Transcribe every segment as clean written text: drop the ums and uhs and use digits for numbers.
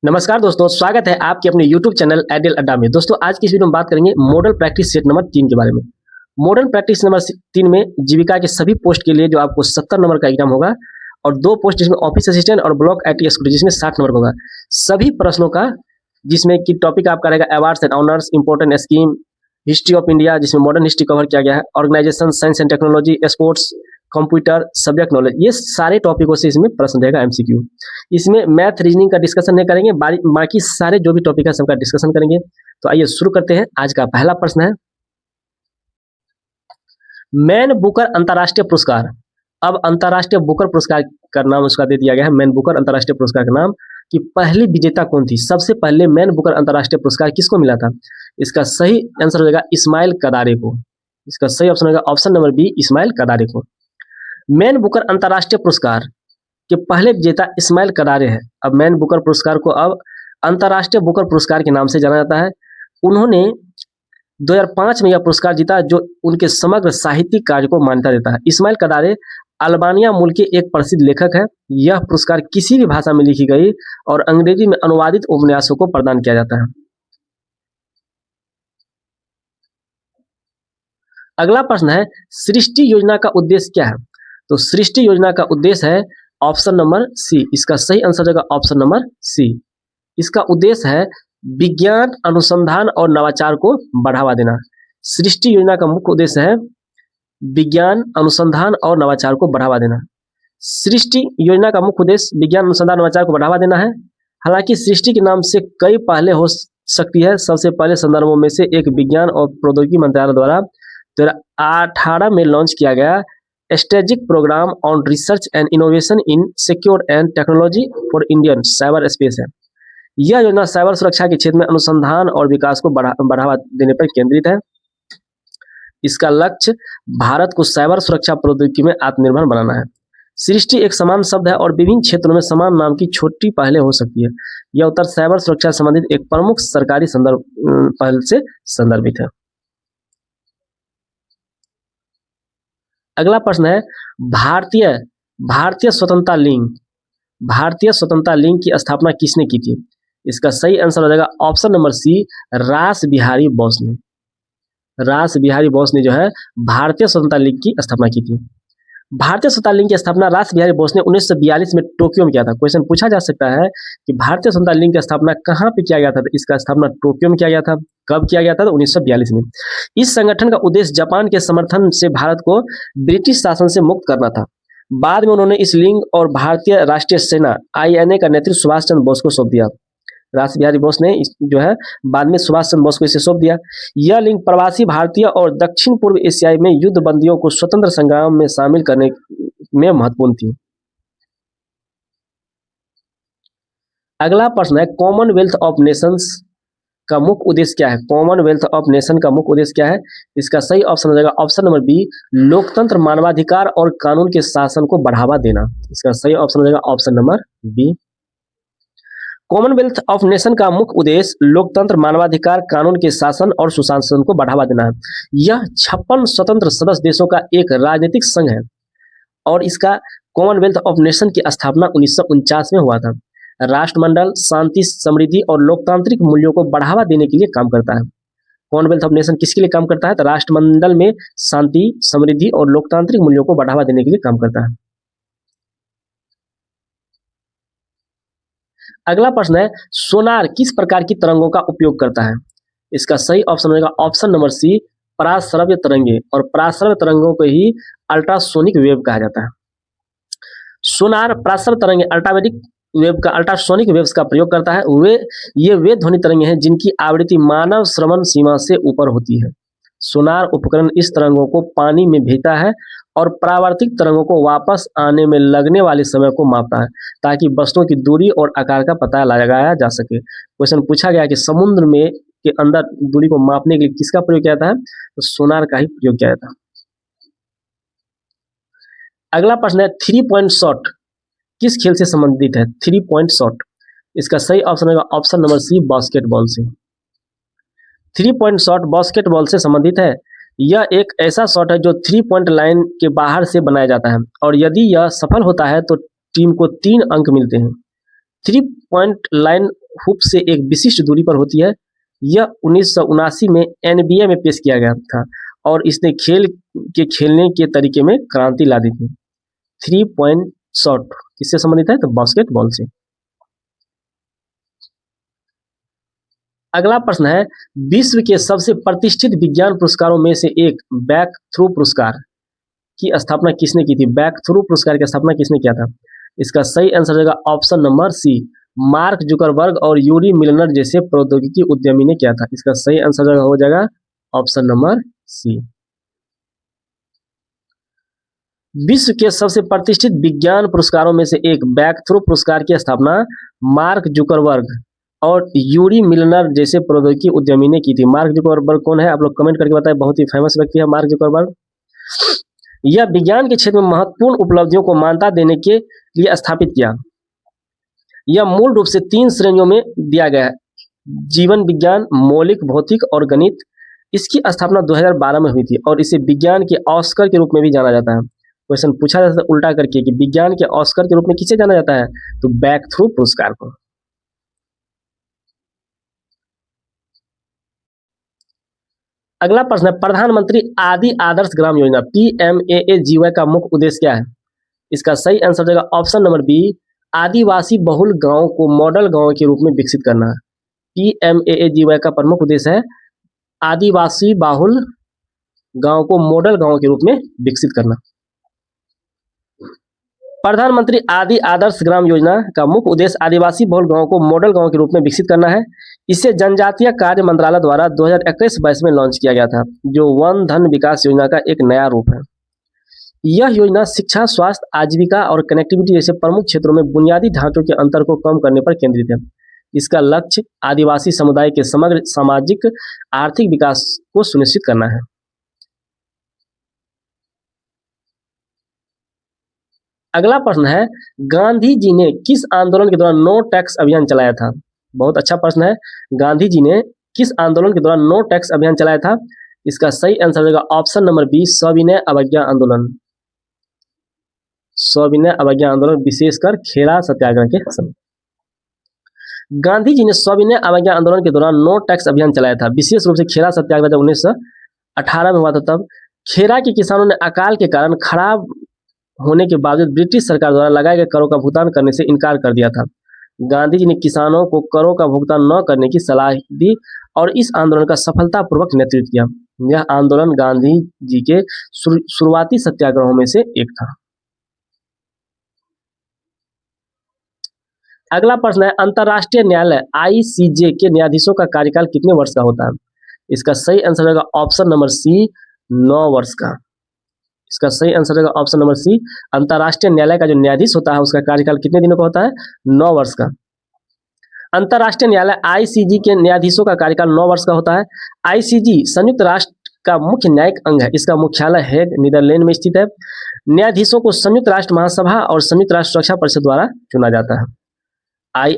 नमस्कार दोस्तों, स्वागत है आपके अपने YouTube चैनल आइडियल अड्डा में। दोस्तों आज की इस वीडियो में बात करेंगे मॉडल प्रैक्टिस सेट नंबर 3 के बारे में। मॉडल प्रैक्टिस नंबर 3 में जीविका के सभी पोस्ट के लिए जो आपको 70 नंबर का एग्जाम होगा और 2 पोस्ट जिसमें ऑफिस असिस्टेंट और ब्लॉक आईटी एक्जीक्यूटिव जिसमें 60 नंबर का होगा। सभी प्रश्नों का जिसमें कि टॉपिक आपका रहेगा awards and honours, important scheme, history of India जिसमें मॉडर्न हिस्ट्री कवर किया गया है, organisation, science and technology, sports, computer, subject knowledge, ये सारे टॉपिकों से इसमें प्रश्न रहेगा एमसीक्यू। इसमें मैथ रीजनिंग का डिस्कशन नहीं करेंगे, बाकी सारे जो भी टॉपिक है सबका डिस्कशन करेंगे। तो आइए शुरू करते हैं। आज का पहला प्रश्न है मैन बुकर अंतरराष्ट्रीय पुरस्कार। अब अंतरराष्ट्रीय बुकर पुरस्कार का नाम उसका दे दिया गया है, मैन बुकर अंतरराष्ट्रीय पुरस्कार का नाम, कि पहली विजेता कौन थी। सबसे पहले मैन बुकर अंतरराष्ट्रीय पुरस्कार किसको मिला था? इसका सही आंसर हो जाएगा इस्माइल कदारे को। इसका सही ऑप्शन होगा ऑप्शन नंबर बी, इस्माइल कदारे को। मैन बुकर अंतरराष्ट्रीय पुरस्कार के पहले विजेता इस्माइल कदारे है। अब मैन बुकर पुरस्कार को अब अंतरराष्ट्रीय बुकर पुरस्कार के नाम से जाना जाता है। उन्होंने 2005 में यह पुरस्कार जीता जो उनके समग्र साहित्यिक कार्य को मान्यता देता है। इस्माइल कदारे अल्बानिया मूल के एक प्रसिद्ध लेखक है। यह पुरस्कार किसी भी भाषा में लिखी गई और अंग्रेजी में अनुवादित उपन्यासों को प्रदान किया जाता है। अगला प्रश्न है सृष्टि योजना का उद्देश्य क्या है? तो सृष्टि योजना का उद्देश्य है ऑप्शन नंबर सी। इसका सही आंसर होगा ऑप्शन नंबर सी। इसका उद्देश्य है विज्ञान अनुसंधान और नवाचार को बढ़ावा देना। सृष्टि योजना का मुख्य उद्देश्य है विज्ञान अनुसंधान और नवाचार को बढ़ावा देना। सृष्टि योजना का मुख्य उद्देश्य विज्ञान अनुसंधान नवाचार को बढ़ावा देना है। हालांकि सृष्टि के नाम से कई पहले हो सकती है। सबसे पहले संदर्भों में से एक विज्ञान और प्रौद्योगिकी मंत्रालय द्वारा 2018 में लॉन्च किया गया strategic programme on research and innovation in secure and technology for Indian cyber space है। यह योजना साइबर सुरक्षा के क्षेत्र में अनुसंधान और विकास को बढ़ावा देने पर केंद्रित है। इसका लक्ष्य भारत को साइबर सुरक्षा प्रौद्योगिकी में आत्मनिर्भर बनाना है। सृष्टि एक समान शब्द है और विभिन्न क्षेत्रों में समान नाम की छोटी पहलें हो सकती है। यह उत्तर साइबर सुरक्षा से संबंधित एक प्रमुख सरकारी पहल से संदर्भित है। अगला प्रश्न है भारतीय स्वतंत्रता लीग। भारतीय स्वतंत्रता लीग की स्थापना किसने की थी? इसका सही आंसर हो जाएगा ऑप्शन नंबर सी, रास बिहारी बोस ने। रास बिहारी बोस ने जो है भारतीय स्वतंत्रता लीग की स्थापना की थी। भारतीय स्वतंत्रता लीग की स्थापना रास बिहारी बोस ने 1942 में टोक्यो में किया था। क्वेश्चन पूछा जा सकता है कि भारतीय स्वतंत्रता लीग की स्थापना कहाँ पे किया गया था? तो इसका स्थापना टोक्यो में किया गया था। कब किया गया था? तो 1942 में। इस संगठन का उद्देश्य जापान के समर्थन से भारत को ब्रिटिश शासन से मुक्त करना था। बाद में उन्होंने इस लीग और भारतीय राष्ट्रीय सेना INA का नेतृत्व सुभाष चंद्र बोस को सौंप दिया। रास बिहारी बोस ने जो है बाद में सुभाष चंद्र बोस को इसे सौंप दिया। यह लिंक प्रवासी भारतीय और दक्षिण पूर्व एशियाई में युद्ध बंदियों को स्वतंत्र संग्राम में शामिल करने में महत्वपूर्ण थी। अगला प्रश्न है कॉमनवेल्थ ऑफ नेशंस का मुख्य उद्देश्य क्या है? कॉमनवेल्थ ऑफ नेशन का मुख्य उद्देश्य क्या है? इसका सही ऑप्शन हो जाएगा ऑप्शन नंबर बी, लोकतंत्र, मानवाधिकार और कानून के शासन को बढ़ावा देना। इसका सही ऑप्शन हो जाएगा option number B. Commonwealth of nation का मुख्य उद्देश्य लोकतंत्र, मानवाधिकार, कानून के शासन और सुशासन को बढ़ावा देना है। यह 56 स्वतंत्र सदस्य देशों का एक राजनीतिक संघ है और इसका कॉमनवेल्थ ऑफ नेशन की स्थापना 1949 में हुआ था। राष्ट्रमंडल शांति, समृद्धि और लोकतांत्रिक मूल्यों को बढ़ावा देने के लिए काम करता है। कॉमनवेल्थ ऑफ नेशन किसके लिए काम करता है? तो राष्ट्रमंडल में शांति, समृद्धि और लोकतांत्रिक मूल्यों को बढ़ावा देने के लिए काम करता है। अगला प्रश्न है सोनार किस प्रकार की तरंगों का उपयोग करता है? इसका सही ऑप्शन होगा ऑप्शन नंबर सी, पराश्रव्य तरंगे। और पराश्रव्य तरंगों को ही अल्ट्रासोनिक वेव कहा जाता है। सोनार पराश्रव्य तरंगे अल्ट्रासोनिक वेव्स का प्रयोग करता है। वे ध्वनि तरंगे हैं जिनकी आवृत्ति मानव श्रवण सीमा से ऊपर होती है। सोनार उपकरण इस तरंगों को पानी में भेजता है और परावर्तित तरंगों को वापस आने में लगने वाले समय को मापता है ताकि वस्तुओं की दूरी और आकार का पता लगाया जा सके। क्वेश्चन पूछा गया कि समुद्र में के अंदर दूरी को मापने के लिए किसका प्रयोग किया जाता है? तो सोनार का ही प्रयोग किया जाता है। अगला प्रश्न है 3 पॉइंट शॉट किस खेल से संबंधित है? 3 पॉइंट शॉट, इसका सही ऑप्शन होगा ऑप्शन नंबर सी, बास्केटबॉल से। 3 पॉइंट शॉट बास्केटबॉल से संबंधित है। यह एक ऐसा शॉट है जो 3 पॉइंट लाइन के बाहर से बनाया जाता है और यदि यह सफल होता है तो टीम को 3 अंक मिलते हैं। 3 पॉइंट लाइन हुप से एक विशिष्ट दूरी पर होती है। यह 1979 में एनबीए में पेश किया गया था और इसने खेल के खेलने के तरीके में क्रांति ला दी थी। 3 पॉइंट शॉट किससे संबंधित है? तो बास्केटबॉल से। अगला प्रश्न है, विश्व के सबसे प्रतिष्ठित विज्ञान पुरस्कारों में से एक बैक थ्रू पुरस्कार की स्थापना किसने की थी? बैक थ्रू पुरस्कार की स्थापना किसने किया था? इसका सही आंसर हो जाएगा option number C, Mark Zuckerberg और यूरी मिलनर जैसे प्रौद्योगिकी उद्यमी ने किया था। इसका सही आंसर हो जाएगा ऑप्शन नंबर सी। विश्व के सबसे प्रतिष्ठित विज्ञान पुरस्कारों में से एक बैक थ्रू पुरस्कार की स्थापना मार्क जुकरबर्ग और यूरी मिलनर जैसे प्रौद्योगिकी उद्यमी ने की थी। मार्क जुकरबर्ग कौन है? आप लोग कमेंट करके बताएं। बहुत ही फेमस व्यक्ति है मार्क जुकरबर्ग। यह विज्ञान के क्षेत्र में महत्वपूर्ण उपलब्धियों को मान्यता देने के लिए स्थापित किया। यह मूल रूप से 3 श्रेणियों में दिया गया है, जीवन विज्ञान, मौलिक भौतिक और गणित। इसकी स्थापना 2012 में हुई थी और इसे विज्ञान के ऑस्कर के रूप में भी जाना जाता है। क्वेश्चन पूछा जाता है उल्टा करके कि विज्ञान के ऑस्कर के रूप में किसे जाना जाता है? तो बैक थ्रू पुरस्कार को। अगला प्रश्न है, प्रधानमंत्री आदि आदर्श ग्राम योजना PMAAGY का मुख्य उद्देश्य क्या है? इसका सही आंसर हो जाएगा ऑप्शन नंबर बी, आदिवासी बहुल गांव को मॉडल गांव के रूप में विकसित करना। PMAAGY का प्रमुख उद्देश्य है आदिवासी बहुल गांव को मॉडल गांव के रूप में विकसित करना। प्रधानमंत्री आदि आदर्श ग्राम योजना का मुख्य उद्देश्य आदिवासी बहुल गांव को मॉडल गांव के रूप में विकसित करना है। इसे जनजातीय कार्य मंत्रालय द्वारा 2021-22 में लॉन्च किया गया था, जो वन धन विकास योजना का एक नया रूप है। यह योजना शिक्षा, स्वास्थ्य, आजीविका और कनेक्टिविटी जैसे प्रमुख क्षेत्रों में बुनियादी ढांचों के अंतर को कम करने पर केंद्रित है। इसका लक्ष्य आदिवासी समुदाय के समग्र सामाजिक आर्थिक विकास को सुनिश्चित करना है। अगला प्रश्न है, गांधी जी ने किस आंदोलन के दौरान नो टैक्स अभियान चलाया था? बहुत अच्छा प्रश्न है। गांधी जी ने किस आंदोलन के दौरान नो टैक्स अभियान चलाया था? इसका सही आंसर होगा ऑप्शन नंबर बी, सविनय अवज्ञा आंदोलन। सविनय अवज्ञा आंदोलन, विशेषकर खेड़ा सत्याग्रह के समय। गांधी जी ने सविनय अवज्ञा आंदोलन के दौरान नो टैक्स अभियान चलाया था। विशेष रूप से खेड़ा सत्याग्रह जब 1918 में हुआ था, तब खेड़ा के किसानों ने अकाल के कारण खराब होने के बावजूद ब्रिटिश सरकार द्वारा लगाए गए करों का भुगतान करने से इनकार कर दिया था। गांधी जी ने किसानों को करों का भुगतान न करने की सलाह दी और इस आंदोलन का सफलतापूर्वक नेतृत्व किया। यह आंदोलन गांधी जी के शुरुआती सत्याग्रहों में से एक था। अगला प्रश्न है, अंतर्राष्ट्रीय न्यायालय ICJ के न्यायाधीशों का कार्यकाल कितने वर्ष का होता है? इसका सही आंसर होगा ऑप्शन नंबर सी, 9 वर्ष का। इसका सही आंसर होगा ऑप्शन नंबर सी, अंतर्राष्ट्रीय न्यायालय का जो न्यायाधीश होता है उसका कार्यकाल कितने दिनों का होता है? 9 वर्ष का। अंतर्राष्ट्रीय न्यायालय ICJ के न्यायाधीशों का कार्यकाल 9 वर्ष का होता है। ICJ संयुक्त राष्ट्र का मुख्य न्यायिक अंग है। इसका मुख्यालय हेग, नीदरलैंड में स्थित है। न्यायाधीशों को संयुक्त राष्ट्र महासभा और संयुक्त राष्ट्र सुरक्षा परिषद द्वारा चुना जाता है।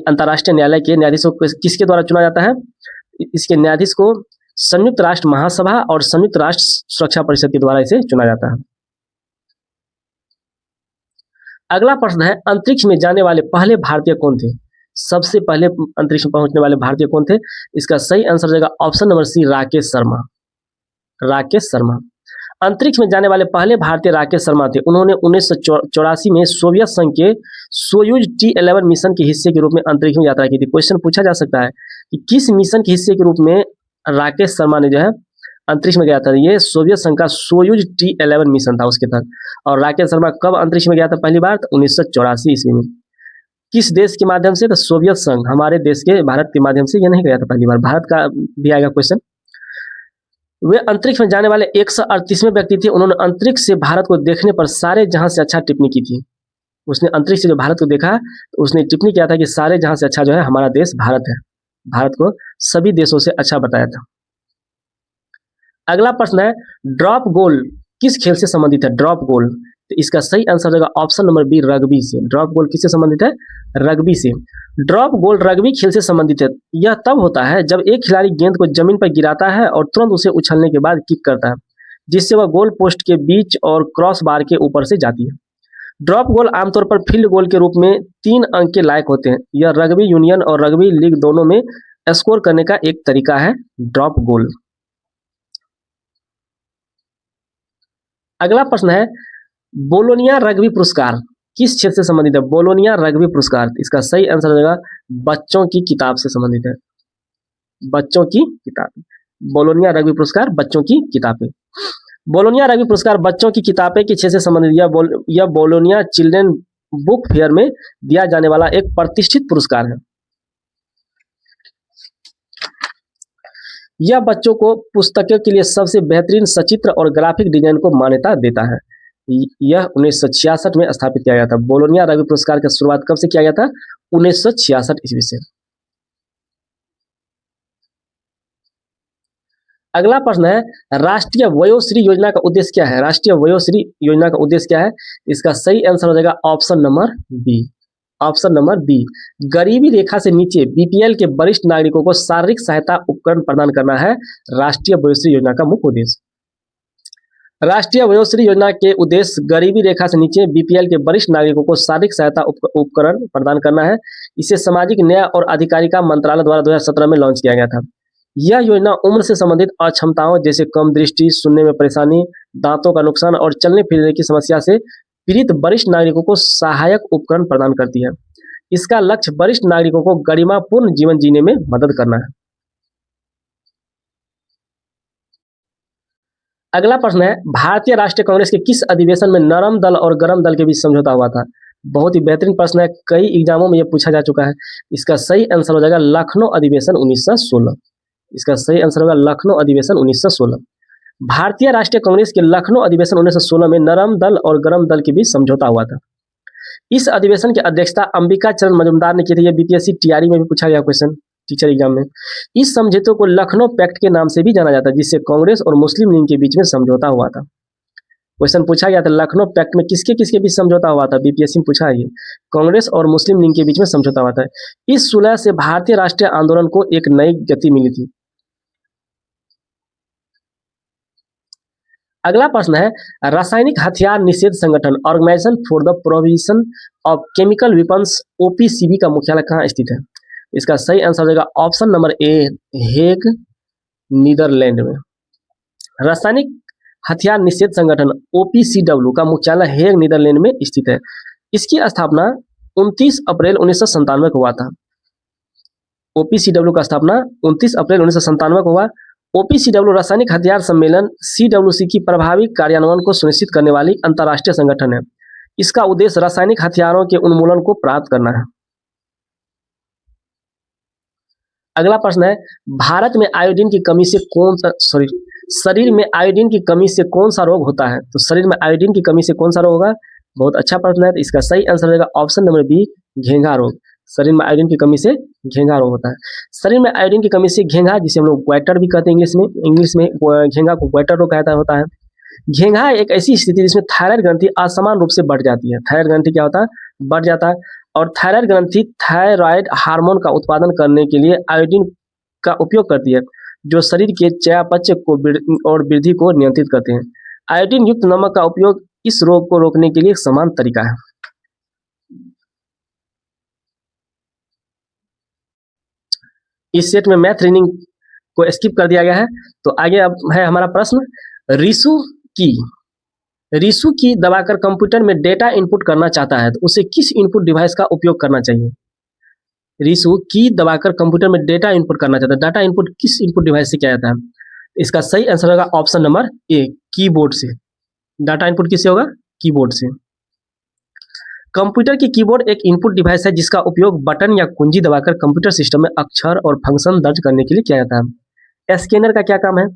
अंतर्राष्ट्रीय न्यायालय के न्यायाधीशों को किसके द्वारा चुना जाता है? इसके न्यायाधीश को संयुक्त राष्ट्र महासभा और संयुक्त राष्ट्र सुरक्षा परिषद के द्वारा इसे चुना जाता है। अगला प्रश्न है, अंतरिक्ष में जाने वाले पहले भारतीय कौन थे? सबसे पहले अंतरिक्ष में पहुंचने वाले भारतीय कौन थे? इसका सही आंसर हो जाएगा option number C, Rakesh Sharma. Rakesh Sharma अंतरिक्ष में जाने वाले पहले भारतीय राकेश शर्मा थे। उन्होंने 1984 में सोवियत संघ के सोयूज T11 मिशन के हिस्से के रूप में अंतरिक्ष में यात्रा की थी। क्वेश्चन पूछा जा सकता है कि किस मिशन के हिस्से के रूप में राकेश शर्मा ने जो है अंतरिक्ष में गया था? ये सोवियत संघ का सोयूज T11 मिशन था उसके तहत। और राकेश शर्मा कब अंतरिक्ष में गया था पहली बार? 1984 ईस्वी में। किस देश के माध्यम से? तो सोवियत संघ, हमारे देश के भारत के माध्यम से यह नहीं गया था पहली बार। भारत का भी आएगा क्वेश्चन। वे अंतरिक्ष में जाने वाले 138वें व्यक्ति थे। उन्होंने अंतरिक्ष से भारत को देखने पर सारे जहां से अच्छा टिप्पणी की थी। उसने अंतरिक्ष से जो भारत को देखा तो उसने टिप्पणी किया था कि सारे जहां से अच्छा जो है हमारा देश भारत है। भारत को सभी देशों से अच्छा बताया था। अगला प्रश्न है, ड्रॉप गोल किस खेल से संबंधित है? ड्रॉप गोल, तो इसका सही आंसर होगा ऑप्शन नंबर बी, रग्बी से। ड्रॉप गोल किससे संबंधित है? रग्बी से। ड्रॉप गोल रग्बी खेल से संबंधित है। यह तब होता है जब एक खिलाड़ी गेंद को जमीन पर गिराता है और तुरंत उसे उछलने के बाद किक करता है, जिससे वह गोल पोस्ट के बीच और क्रॉस बार के ऊपर से जाती है। ड्रॉप गोल आमतौर पर फील्ड गोल के रूप में 3 अंक के लायक होते हैं। यह रग्बी यूनियन और रग्बी लीग दोनों में स्कोर करने का एक तरीका है ड्रॉप गोल। अगला प्रश्न है बोलोनिया रग्बी पुरस्कार किस क्षेत्र से संबंधित है? बोलोनिया रग्बी पुरस्कार, इसका सही आंसर हो जाएगा बच्चों की किताब से संबंधित है। बच्चों की किताब, बोलोनिया रग्बी पुरस्कार बच्चों की किताबें। बोलोनिया रग्बी पुरस्कार बच्चों की किताबें के क्षेत्र से संबंधित यह बोलोनिया चिल्ड्रन बुक फेयर में दिया जाने वाला एक प्रतिष्ठित पुरस्कार है। यह बच्चों को पुस्तकों के लिए सबसे बेहतरीन सचित्र और ग्राफिक डिजाइन को मान्यता देता है। यह 1966 में स्थापित किया गया था। बोलोनिया रग्बी पुरस्कार की शुरुआत कब से किया गया था? 1966 ईस्वी से। अगला प्रश्न है राष्ट्रीय वयोश्री योजना का उद्देश्य क्या है? राष्ट्रीय वयोश्री योजना का उद्देश्य क्या है? इसका सही आंसर हो जाएगा option number B. Option number B, गरीबी रेखा से नीचे बीपीएल के वरिष्ठ नागरिकों को शारीरिक सहायता उपकरण प्रदान करना है राष्ट्रीय वयोश्री योजना का मुख्य उद्देश्य। राष्ट्रीय वयोश्री योजना के उद्देश्य गरीबी रेखा से नीचे बीपीएल के वरिष्ठ नागरिकों को शारीरिक सहायता उपकरण प्रदान करना है। इसे सामाजिक न्याय और अधिकारिता मंत्रालय द्वारा 2017 में लॉन्च किया गया था। यह योजना उम्र से संबंधित अक्षमताओं जैसे कम दृष्टि, सुनने में परेशानी, दांतों का नुकसान और चलने फिरने की समस्या से पीड़ित वरिष्ठ नागरिकों को सहायक उपकरण प्रदान करती है। इसका लक्ष्य वरिष्ठ नागरिकों को गरिमापूर्ण जीवन जीने में मदद करना है। अगला प्रश्न है भारतीय राष्ट्रीय कांग्रेस के किस अधिवेशन में नरम दल और गरम दल के बीच समझौता हुआ था? बहुत ही बेहतरीन प्रश्न है, कई एग्जामों में यह पूछा जा चुका है। इसका सही आंसर हो जाएगा लखनऊ अधिवेशन 1916। इसका सही आंसर होगा लखनऊ अधिवेशन 1916। भारतीय राष्ट्रीय कांग्रेस के लखनऊ अधिवेशन 1916 में नरम दल और गरम दल के बीच समझौता हुआ था। इस अधिवेशन की अध्यक्षता अंबिका चरण मजूमदार ने की थी। यह बीपीएससी टीआरई में भी पूछा गया क्वेश्चन, टीचर एग्जाम में। इस समझौते को लखनऊ पैक्ट के नाम से भी जाना जाता है, जिससे कांग्रेस और मुस्लिम लीग के बीच में समझौता हुआ था। क्वेश्चन पूछा गया था लखनऊ पैक्ट में किसके किसके बीच समझौता हुआ था? बीपीएससी में पूछा है, कांग्रेस और मुस्लिम लीग के बीच में समझौता हुआ था। इस सुलह से भारतीय राष्ट्रीय आंदोलन को एक नई गति मिली थी। अगला प्रश्न है रासायनिक हथियार निषेध संगठन organisation for the prohibition of chemical weapons OPCB का मुख्यालय कहाँ स्थित है? इसका सही आंसर हो जाएगा option number A, Hague, Netherland में। रासायनिक हथियार निषेध संगठन ओपीसीडब्ल्यू का मुख्यालय हेग, नीदरलैंड में स्थित है। इसकी स्थापना 29 अप्रैल 1997 को हुआ था। ओपीसीडब्ल्यू का स्थापना 29 अप्रैल 1997 को हुआ। ओपीसीडब्ल्यू रासायनिक हथियार सम्मेलन सीडब्ल्यूसी की प्रभावी कार्यान्वयन को सुनिश्चित करने वाली अंतर्राष्ट्रीय संगठन है। इसका उद्देश्य रासायनिक हथियारों के उन्मूलन को प्राप्त करना है। अगला प्रश्न है भारत में आयोडीन की कमी से शरीर में आयोडीन की कमी से कौन सा रोग होता है? तो शरीर में आयोडीन की कमी से कौन सा रोग होगा? बहुत अच्छा प्रश्न है। तो इसका सही आंसर रहेगा ऑप्शन नंबर बी, घेंघा रोग। शरीर में आयोडीन की कमी से घेंघा रोग होता है। शरीर में आयोडीन की कमी से घेंघा, जिसे हम लोग ग्वाइटर भी कहते हैं इंग्लिश में घेंघा को ग्वाइटर रोग कहता होता है। घेंघा एक ऐसी स्थिति जिसमें थायराइड ग्रंथि असमान रूप से बढ़ जाती है। थायराइड ग्रंथि क्या होता है? बढ़ जाता है। और थायराइड ग्रंथि थायराइड हार्मोन का उत्पादन करने के लिए आयोडीन का उपयोग करती है, जो शरीर के चयापचय को और वृद्धि को नियंत्रित करते हैं। आयोडीन युक्त नमक का उपयोग इस रोग को रोकने के लिए एक समान तरीका है। इस सेट में मैथ रीजनिंग को स्किप कर दिया गया है। तो आगे अब है हमारा प्रश्न, रिसु की दबाकर कंप्यूटर में डेटा इनपुट करना चाहता है तो उसे किस इनपुट डिवाइस का उपयोग करना चाहिए? रिसु की दबाकर कंप्यूटर में डेटा इनपुट करना चाहता है, डाटा इनपुट किस इनपुट डिवाइस से किया जाता है? इसका सही आंसर होगा ऑप्शन नंबर ए, कीबोर्ड से। डाटा इनपुट किससे होगा? कीबोर्ड से। कंप्यूटर की कीबोर्ड एक इनपुट डिवाइस है जिसका उपयोग बटन या कुंजी दबाकर कंप्यूटर सिस्टम में अक्षर और फंक्शन दर्ज करने के लिए किया जाता है। स्कैनर का क्या काम है?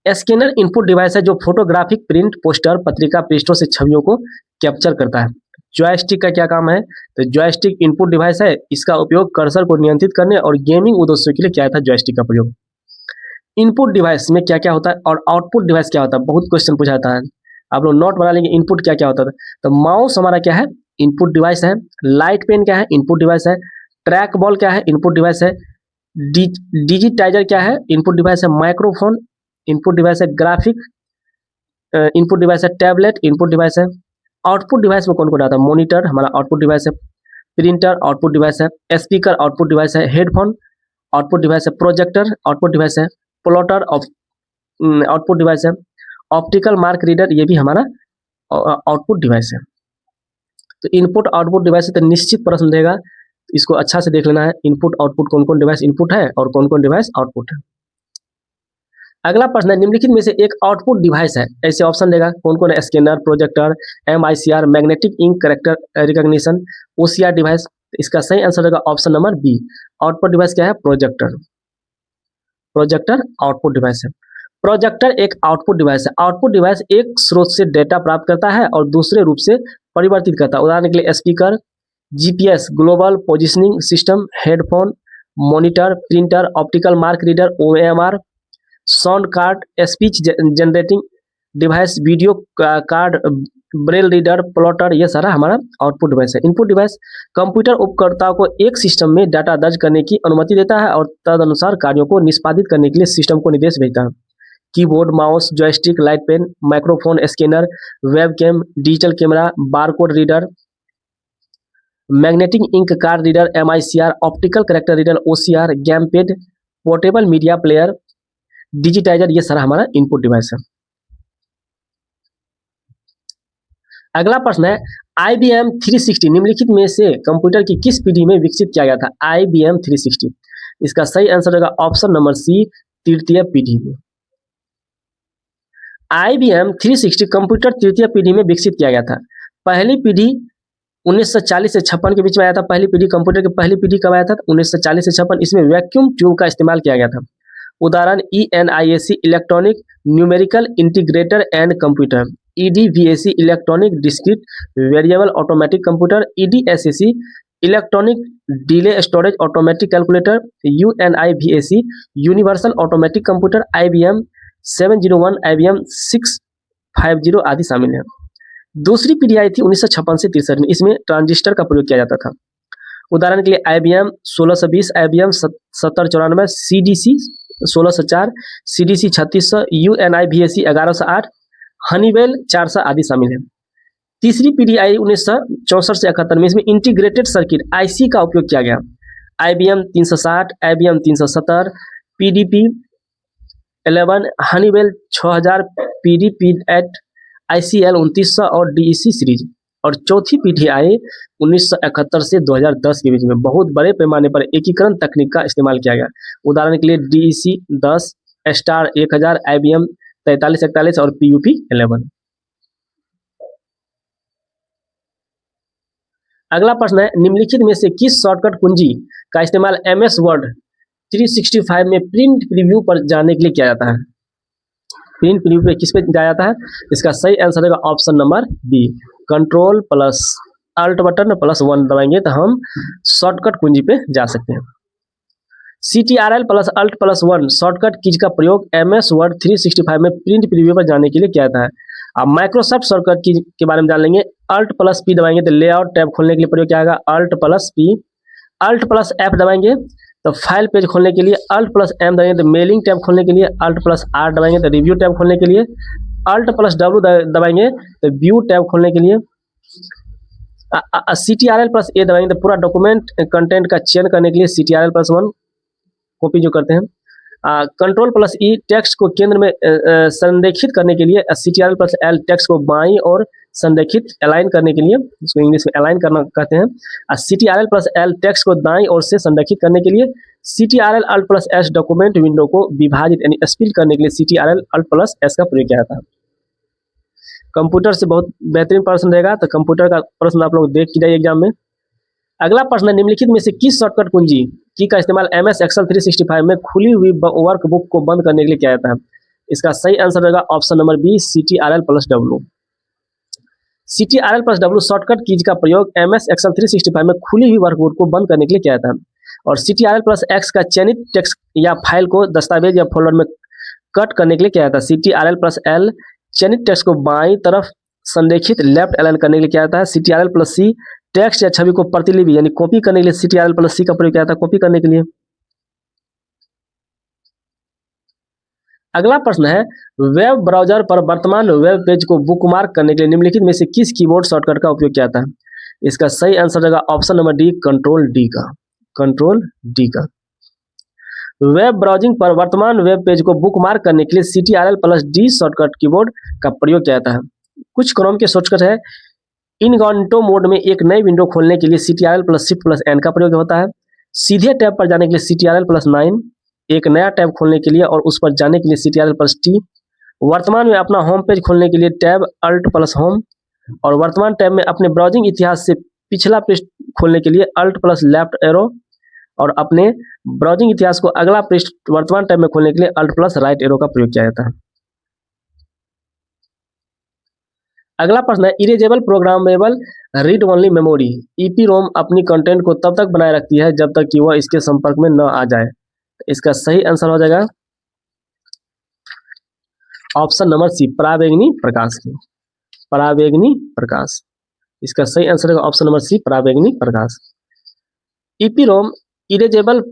स्कैनर इनपुट डिवाइस है जो फोटोग्राफिक, प्रिंट, पोस्टर, पत्रिका पृष्ठों से छवियों को कैप्चर करता है। जॉयस्टिक का क्या काम है? तो जॉयस्टिक इनपुट डिवाइस है, इसका उपयोग कर्सर को नियंत्रित करने और गेमिंग उद्देश्यों के लिए किया जाता है जॉयस्टिक का प्रयोग। इनपुट डिवाइस में क्या क्या होता है और आउटपुट डिवाइस क्या होता है? बहुत क्वेश्चन पूछा जाता है, आप लोग नोट बना लेंगे। इनपुट क्या क्या होता है? तो माउस हमारा क्या है? इनपुट डिवाइस है। लाइट पेन क्या है? इनपुट डिवाइस है। ट्रैक बॉल क्या है? इनपुट डिवाइस है। डिजिटाइजर क्या है? इनपुट डिवाइस है। माइक्रोफोन इनपुट डिवाइस है। ग्राफिक इनपुट डिवाइस है। टैबलेट इनपुट डिवाइस है। आउटपुट डिवाइस में कौन कौन आता है? मॉनिटर हमारा आउटपुट डिवाइस है, प्रिंटर आउटपुट डिवाइस है, स्पीकर आउटपुट डिवाइस है, हेडफोन आउटपुट डिवाइस है, प्रोजेक्टर आउटपुट डिवाइस है, प्लॉटर आउटपुट डिवाइस है, ऑप्टिकल मार्क रीडर ये भी हमारा आउटपुट डिवाइस है। तो इनपुट आउटपुट डिवाइस है तो निश्चित प्रश्न देगा, इसको अच्छा से देख लेना है। इनपुट आउटपुट कौन कौन डिवाइस इनपुट है और कौन कौन डिवाइस आउटपुट है। अगला प्रश्न है, निम्नलिखित में से एक आउटपुट डिवाइस है, ऐसे ऑप्शन देगा कौन कौन है? Scanner, projector, MICR, magnetic ink character recognition, OCR device. इसका सही आंसर होगा option number B. Output device क्या है? प्रोजेक्टर। प्रोजेक्टर आउटपुट डिवाइस है। प्रोजेक्टर एक आउटपुट डिवाइस है। आउटपुट डिवाइस एक स्रोत से डेटा प्राप्त करता है और दूसरे रूप से परिवर्तित करता है। उदाहरण के लिए speaker, GPS global positioning system, headphone, monitor, printer, optical mark reader, OMR, sound card, speech generating device, video card, Braille reader, plotter, ये सारा हमारा आउटपुट डिवाइस है। इनपुट डिवाइस कंप्यूटर उपकर्ताओं को एक सिस्टम में डाटा दर्ज करने की अनुमति देता है और तदनुसार कार्यों को निष्पादित करने के लिए सिस्टम को निर्देश भेजता है। Keyboard, mouse, joystick, light pen, microphone, scanner, webcam, digital camera, barcode reader, magnetic ink card reader, MICR, optical character reader, OCR, game pad, portable media player, digitiser, ये सारा हमारा इनपुट डिवाइस है। अगला प्रश्न है, IBM 360 निम्नलिखित में से कंप्यूटर की किस पीढ़ी में विकसित किया गया था? IBM 360 इसका सही आंसर होगा ऑप्शन नंबर सी, तृतीय पीढ़ी में। IBM 360 कंप्यूटर तृतीय पीढ़ी में विकसित किया गया था। पहली पीढ़ी 1940 से 56 के बीच में आया था। पहली पीढ़ी कंप्यूटर की पहली पीढ़ी कब आया था? 1940 से 56। इसमें वैक्यूम ट्यूब का इस्तेमाल किया गया था। उदाहरण ENIAC electronic numerical integrator and computer, EDVAC electronic discrete variable automatic computer, EDSAC electronic delay storage automatic calculator, UNIVAC universal automatic computer, IBM 701, IBM 650 आदि शामिल है। दूसरी पीढ़ी आई थी 1956 से 63 में। इसमें ट्रांजिस्टर का प्रयोग किया जाता था। उदाहरण के लिए IBM 1620, IBM 7094, CDC 1604, CDC 3600, UNIVAC 1108, Honeywell 400 आदि शामिल है। तीसरी पीढ़ी आई 1964 से 71 में। इसमें इंटीग्रेटेड सर्किट IC का उपयोग किया गया। IBM 360, IBM 370, PDP 11, Honeywell 6000, PDP-8, ICL 2900 और DEC सीरीज। और चौथी पीढ़ी आई 1971 से 2010 के बीच में। बहुत बड़े पैमाने पर एकीकरण तकनीक का इस्तेमाल किया गया। उदाहरण के लिए DEC 10, स्टार 1000, IBM 4341 और PUP 11। अगला प्रश्न है, निम्नलिखित में से किस शॉर्टकट कुंजी का इस्तेमाल MS Word 365 में प्रिंट प्रीव्यू पर जाने के लिए किया जाता है? प्रिंट प्रीव्यू पे किस पे जाया जाता है? इसका सही आंसर होगा option number B, control plus alt button plus 1 दबाएंगे तो हम शॉर्टकट कुंजी पे जा सकते हैं। CTRL plus alt plus 1 shortcut keys का प्रयोग MS Word 365 में प्रिंट प्रीव्यू पर जाने के लिए किया जाता है। अब माइक्रोसॉफ्ट शॉर्टकट कीज के बारे में जान लेंगे। अल्ट प्लस P दबाएंगे तो लेआउट टैब खोलने के लिए प्रयोग किया जाएगा, alt plus P। Alt plus F दबाएंगे तो फाइल पेज खोलने के लिए, अल्ट प्लस M दबाएंगे तो मेलिंग टैब खोलने के लिए, अल्ट प्लस R दबाएंगे तो रिव्यू टैब खोलने के लिए, अल्ट प्लस W दबाएंगे तो व्यू टैब खोलने के लिए, CTRL प्लस A दबाएंगे तो पूरा डॉक्यूमेंट कंटेंट का चयन करने के लिए, CTRL प्लस 1 कॉपी जो करते हैं। कंट्रोल प्लस E टेक्स्ट को केंद्र में संरेखित करने के लिए, CTRL प्लस L टेक्स्ट को बाईं और संरेखित अलाइन करने के लिए, इसको इंग्लिश में अलाइन करना कहते हैं। CTRL प्लस L टेक्स्ट को दाईं ओर से संरेखित करने के लिए, CTRL Alt plus S document window को विभाजित यानी स्पिल करने के लिए CTRL Alt प्लस S का प्रयोग किया जाता है। कंप्यूटर से बहुत बेहतरीन प्रश्न रहेगा, तो कंप्यूटर का प्रश्न आप लोग देख लीजिए एग्जाम में। अगला प्रश्न है, निम्नलिखित में से किस शॉर्टकट कुंजी की का इस्तेमाल MS Excel 365 में खुली हुई वर्कबुक को बंद करने के लिए किया जाता है? इसका सही आंसर रहेगा option number B, CTRL plus W। CTRL plus W shortcut keys का प्रयोग MS Excel 365 में खुली हुई वर्कबुक को बंद करने के लिए किया जाता है। और CTRL प्लस X का चयनित टेक्स्ट या फाइल को दस्तावेज या फोल्डर में कट करने के लिए किया जाता है। CTRL प्लस L चयनित टेक्स्ट को बाईं तरफ संरेखित लेफ्ट अलाइन करने के लिए किया जाता है। CTRL प्लस C टेक्स्ट या छवि को प्रतिलिपि यानी कॉपी करने के लिए CTRL प्लस C का प्रयोग किया जाता है, कॉपी करने के लिए। अगला प्रश्न है वेब ब्राउजर पर वर्तमान वेब पेज को बुकमार्क करने के लिए निम्नलिखित में से किस कीबोर्ड शॉर्टकट का उपयोग किया जाता है? इसका सही आंसर रहेगा option number D, control D का। कंट्रोल डी का। वेब ब्राउजिंग पर वर्तमान वेब पेज को बुकमार्क करने के लिए CTRL+D शॉर्टकट कीबोर्ड का प्रयोग किया जाता है। कुछ क्रोम के शॉर्टकट है इनकॉग्निटो मोड में एक नई विंडो खोलने के लिए CTRL+Shift+N का प्रयोग होता है। सीधे टैब पर जाने के लिए CTRL+9, एक नया टैब खोलने के लिए और उस पर जाने के लिए CTRL+T, वर्तमान में अपना होम पेज खोलने के लिए टैब Alt+Home और वर्तमान टैब में अपने ब्राउजिंग इतिहास से पिछला पृष्ठ खोलने के लिए Alt+Left एरो और अपने ब्राउजिंग इतिहास को अगला पृष्ठ वर्तमान टैब में खोलने के लिए Alt+Right एरो का प्रयोग किया जाता है। अगला प्रश्न है erasable programmable read only memory EPROM अपनी कंटेंट को तब तक बनाए रखती है जब तक कि वह इसके संपर्क में न आ जाए। इसका सही आंसर हो जाएगा ऑप्शन नंबर सी, पराबैंगनी प्रकाश की। पराबैंगनी प्रकाश। इसका सही आंसर है ऑप्शन नंबर सी, पराबैंगनी प्रकाश। EPROM erasable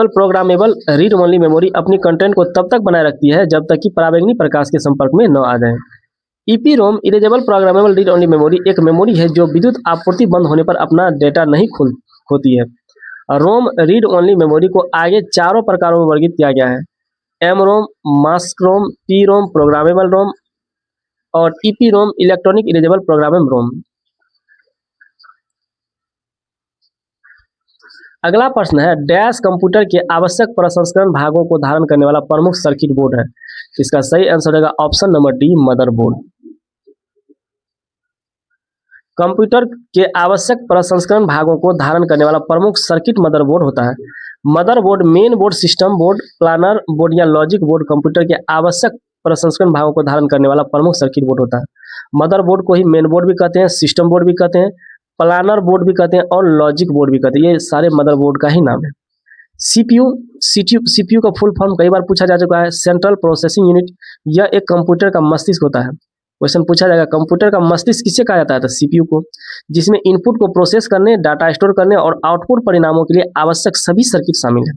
programmable read only memory अपनी कंटेंट को तब तक बनाए रखती है जब तक कि पराबैंगनी प्रकाश के संपर्क में न आ जाए। EPROM erasable programmable read only memory एक मेमोरी है जो विद्युत आपूर्ति बंद होने पर अपना डेटा नहीं खोती है। रोम रीड ओनली मेमोरी को आगे चारों प्रकारों में वर्गीकृत किया गया है, MROM, मास्क रोम, PROM प्रोग्रामेबल रोम और EPROM इलेक्ट्रॉनिक इरेजेबल प्रोग्रामेबल रोम। अगला प्रश्न है डैश कंप्यूटर के आवश्यक प्रसंस्करण भागों को धारण करने वाला प्रमुख सर्किट बोर्ड है। इसका सही आंसर रहेगा option number D, motherboard. Computer के आवश्यक प्रसंस्करण भागों को धारण करने वाला प्रमुख सर्किट मदरबोर्ड होता है। Motherboard main board, system board, planar board या लॉजिक बोर्ड कंप्यूटर के आवश्यक प्रसंस्करण भागों को धारण करने वाला प्रमुख सर्किट बोर्ड होता है। मदरबोर्ड को ही मेन बोर्ड भी कहते हैं, सिस्टम बोर्ड भी कहते हैं, प्लानर बोर्ड भी कहते हैं और लॉजिक बोर्ड भी कहते हैं। ये सारे मदरबोर्ड का ही नाम है। CPU का फुल फॉर्म कई बार पूछा जा चुका है, सेंट्रल प्रोसेसिंग यूनिट। यह एक कंप्यूटर का मस्तिष्क होता है। क्वेश्चन पूछा जाएगा कंप्यूटर का मस्तिष्क किसे कहा जाता है? तो CPU को, जिसमें इनपुट को प्रोसेस करने, डाटा स्टोर करने और आउटपुट परिणामों के लिए आवश्यक सभी सर्किट शामिल है।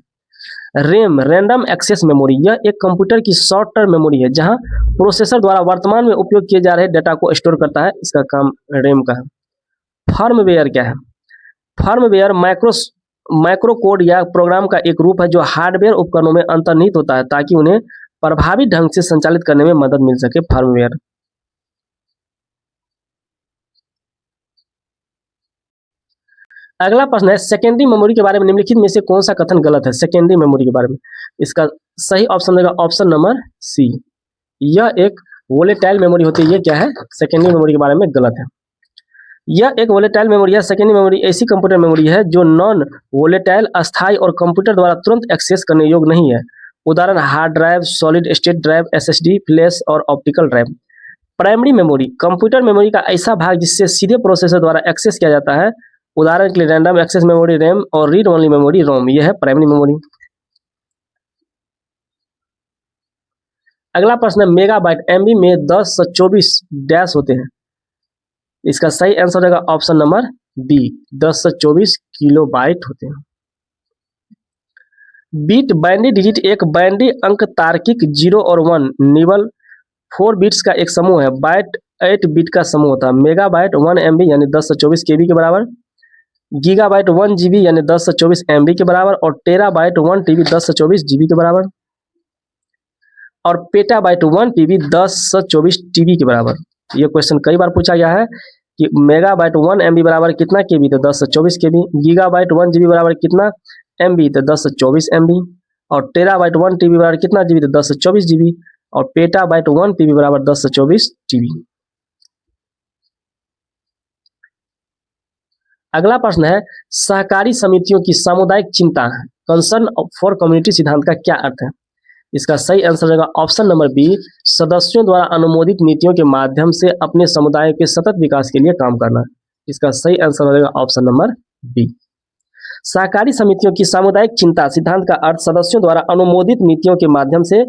रैम, रैंडम एक्सेस मेमोरी, यह एक कंप्यूटर की शॉर्ट टर्म मेमोरी है जहां प्रोसेसर द्वारा वर्तमान में उपयोग किए जा रहे डेटा को स्टोर करता है। इसका काम रैम का है। फर्मवेयर क्या है? फर्मवेयर माइक्रो कोड या प्रोग्राम का एक रूप है जो हार्डवेयर उपकरणों में अंतर्निहित होता है ताकि उन्हें प्रभावी ढंग से संचालित करने में मदद मिल सके। फर्मवेयर। अगला प्रश्न है सेकेंडरी मेमोरी के बारे में निम्नलिखित में से कौन सा कथन गलत है? सेकेंडरी मेमोरी के बारे में इसका सही ऑप्शन रहेगा ऑप्शन नंबर सी, यह एक वोलेटाइल मेमोरी होती है। ये क्या है? सेकेंडरी मेमोरी के बारे में गलत है। यह एक वोलेटाइल मेमोरी है। सेकेंडरी मेमोरी ऐसी कंप्यूटर मेमोरी है जो नॉन वोलेटाइल, अस्थायी और कंप्यूटर द्वारा तुरंत एक्सेस करने योग्य नहीं है। उदाहरण hard drive, solid state drive, SSD, flash और optical drive. Primary memory computer memory का ऐसा भाग जिससे सीधे प्रोसेसर द्वारा एक्सेस किया जाता है। उदाहरण के लिए रैंडम एक्सेस मेमोरी रैम और रीड ओनली मेमोरी रोम। यह है प्राइमरी मेमोरी। अगला प्रश्न है मेगाबाइट MB में 10 से 24 डैश होते हैं। इसका सही आंसर रहेगा ऑप्शन नंबर बी, 10 से 24 किलोबाइट होते हैं। बीट बाइनरी डिजिट एक बाइनरी अंक तार्किक 0 और 1 निबल 4 बिट्स का एक समूह है। बाइट 8 बिट का समूह होता है। मेगाबाइट 1 MB यानी 10 से 24 KB के बराबर, गीगाबाइट 1 GB यानी 10 से 24 MB के बराबर और टेराबाइट 1 TB 10 से 24 GB के बराबर और पेटाबाइट 1 TB 10 से 24 TB के बराबर। ये क्वेश्चन कई बार पूछा गया है कि मेगाबाइट 1 MB बराबर कितना KB? तो 10 से 24 KB। गीगाबाइट 1 GB बराबर कितना MB? तो 10 से 24 MB और टेराबाइट 1 TB बराबर कितना GB? तो 10 से 24 GB और पेटाबाइट 1 TB बराबर 10 से 24 TB। अगला प्रश्न है सहकारी समितियों की सामुदायिक चिंता, कंसर्न फॉर कम्युनिटी सिद्धांत का क्या अर्थ है? इसका सही आंसर रहेगा ऑप्शन नंबर बी, सदस्यों द्वारा अनुमोदित नीतियों के माध्यम से अपने समुदाय के सतत विकास के लिए काम करना। इसका सही आंसर रहेगा ऑप्शन नंबर बी। सहकारी समितियों की सामुदायिक चिंता सिद्धांत का अर्थ सदस्यों द्वारा अनुमोदित नीतियों के माध्यम से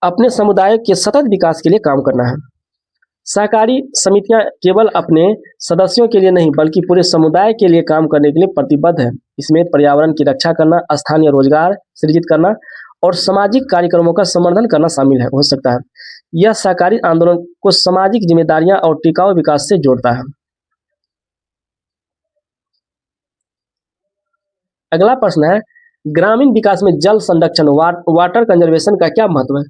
अपने समुदाय के सतत विकास के लिए काम करना है। सहकारी समितियां केवल अपने सदस्यों के लिए नहीं बल्कि पूरे समुदाय के लिए काम करने के लिए प्रतिबद्ध है। इसमें पर्यावरण की रक्षा करना, स्थानीय रोजगार सृजित करना और सामाजिक कार्यक्रमों का समर्थन करना शामिल है हो सकता है। यह सहकारी आंदोलन को सामाजिक जिम्मेदारियां और टिकाऊ विकास से जोड़ता है। अगला प्रश्न है, ग्रामीण विकास में जल संरक्षण वाटर कंजर्वेशन का क्या महत्व है?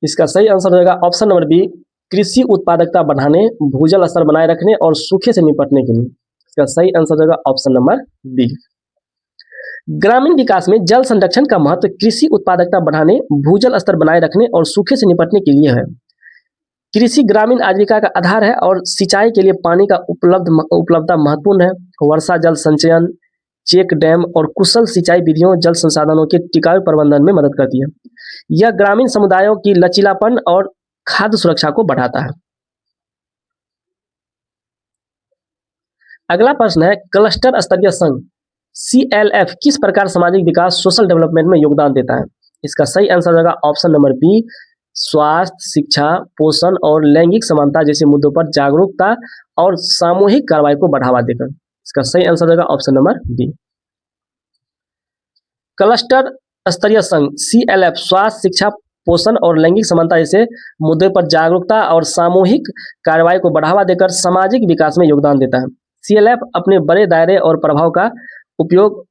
इसका सही आंसर हो जाएगा ऑप्शन नंबर बी, कृषि उत्पादकता बढ़ाने, भूजल स्तर बनाए रखने और सूखे से निपटने के लिए। इसका सही आंसर हो जाएगा ऑप्शन नंबर बी। ग्रामीण विकास में जल संरक्षण का महत्व कृषि उत्पादकता बढ़ाने, भूजल स्तर बनाए रखने और सूखे से निपटने के लिए है। कृषि ग्रामीण आजीविका का आधार है और सिंचाई के लिए पानी का उपलब्धता महत्वपूर्ण है। वर्षा जल संचयन, चेक डैम और कुशल सिंचाई विधियों जल संसाधनों के टिकाऊ प्रबंधन में मदद करती है। यह ग्रामीण समुदायों की लचीलापन और खाद्य सुरक्षा को बढ़ाता है। अगला प्रश्न है, क्लस्टर स्तरीय संघ CLF किस प्रकार सामाजिक विकास सोशल डेवलपमेंट में योगदान देता है? इसका सही आंसर होगा ऑप्शन नंबर बी, स्वास्थ्य, शिक्षा, पोषण और लैंगिक समानता जैसे मुद्दों पर जागरूकता और सामूहिक कार्रवाई को बढ़ावा देकर। इसका सही आंसर होगा ऑप्शन नंबर बी। क्लस्टर स्तरीय संघ CLF स्वास्थ्य, शिक्षा, पोषण और लैंगिक समानता जैसे मुद्दे पर जागरूकता और सामूहिक कार्रवाई को बढ़ावा देकर सामाजिक विकास में योगदान देता है। CLF अपने बड़े दायरे और प्रभाव का उपयोग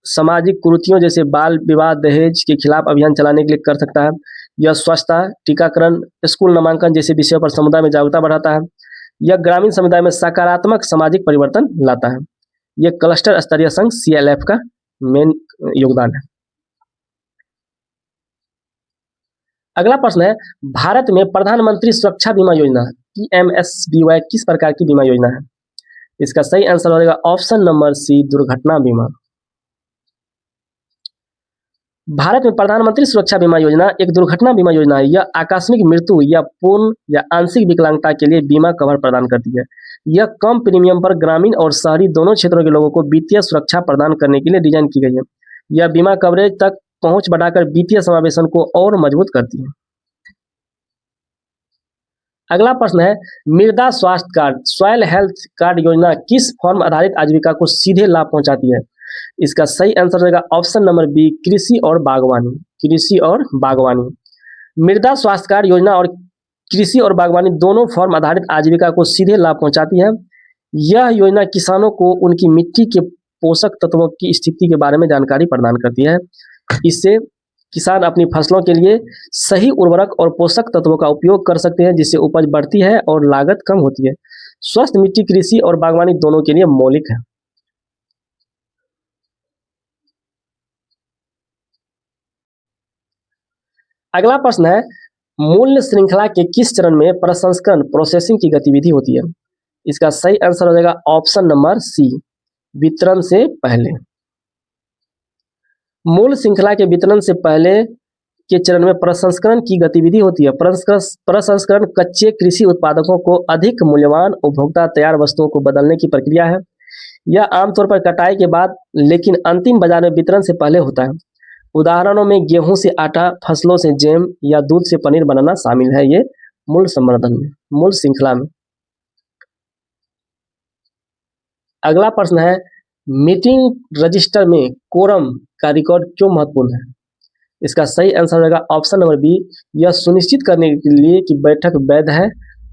सामाजिक कुरीतियों जैसे बाल विवाह, दहेज के खिलाफ अभियान चलाने के लिए कर सकता है। यह स्वच्छता, टीकाकरण, स्कूल नामांकन जैसे विषयों पर समुदाय में जागरूकता बढ़ाता है। यह ग्रामीण समुदाय में सकारात्मक सामाजिक परिवर्तन लाता है। यह क्लस्टर स्तरीय संघ CLF का मेन योगदान है। अगला प्रश्न है, भारत में प्रधानमंत्री सुरक्षा बीमा योजना PMSBY किस प्रकार की बीमा योजना है? इसका सही आंसर हो जाएगा ऑप्शन नंबर सी, दुर्घटना बीमा। भारत में प्रधानमंत्री सुरक्षा बीमा योजना एक दुर्घटना बीमा योजना है। यह आकस्मिक मृत्यु या पूर्ण या आंशिक विकलांगता के लिए बीमा कवर प्रदान करती है। यह कम प्रीमियम पर ग्रामीण और शहरी दोनों क्षेत्रों के लोगों को वित्तीय सुरक्षा प्रदान करने के लिए डिजाइन की गई है। यह बीमा कवरेज तक पहुंच बढ़ाकर वित्तीय समावेशन को और मजबूत करती है। अगला प्रश्न है, मृदा स्वास्थ्य कार्ड सॉइल हेल्थ कार्ड योजना किस फॉर्म आधारित आजीविका को सीधे लाभ पहुंचाती है? इसका सही आंसर रहेगा ऑप्शन नंबर बी, कृषि और बागवानी। कृषि और बागवानी। मृदा स्वास्थ्य कार्ड योजना और कृषि और बागवानी दोनों फॉर्म आधारित आजीविका को सीधे लाभ पहुंचाती है। यह योजना किसानों को उनकी मिट्टी के पोषक तत्वों की स्थिति के बारे में जानकारी प्रदान करती है। इससे किसान अपनी फसलों के लिए सही उर्वरक और पोषक तत्वों का उपयोग कर सकते हैं, जिससे उपज बढ़ती है और लागत कम होती है। स्वस्थ मिट्टी कृषि और बागवानी दोनों के लिए मौलिक है। अगला प्रश्न है, मूल्य श्रृंखला के किस चरण में प्रसंस्करण प्रोसेसिंग की गतिविधि होती है? इसका सही आंसर हो जाएगा ऑप्शन नंबर सी, वितरण से पहले। मूल्य श्रृंखला के वितरण से पहले के चरण में प्रसंस्करण की गतिविधि होती है। प्रसंस्करण कच्चे कृषि उत्पादकों को अधिक मूल्यवान उपभोक्ता तैयार वस्तुओं को बदलने की प्रक्रिया है। यह आमतौर पर कटाई के बाद लेकिन अंतिम बाजार में वितरण से पहले होता है। उदाहरणों में गेहूं से आटा, फसलों से जैम या दूध से पनीर बनाना शामिल है। ये मूल्य संवर्धन में, मूल्य श्रृंखला में। अगला प्रश्न है, मीटिंग रजिस्टर में कोरम का रिकॉर्ड क्यों महत्वपूर्ण है? इसका सही आंसर रहेगा ऑप्शन नंबर बी, यह सुनिश्चित करने के लिए कि बैठक वैध है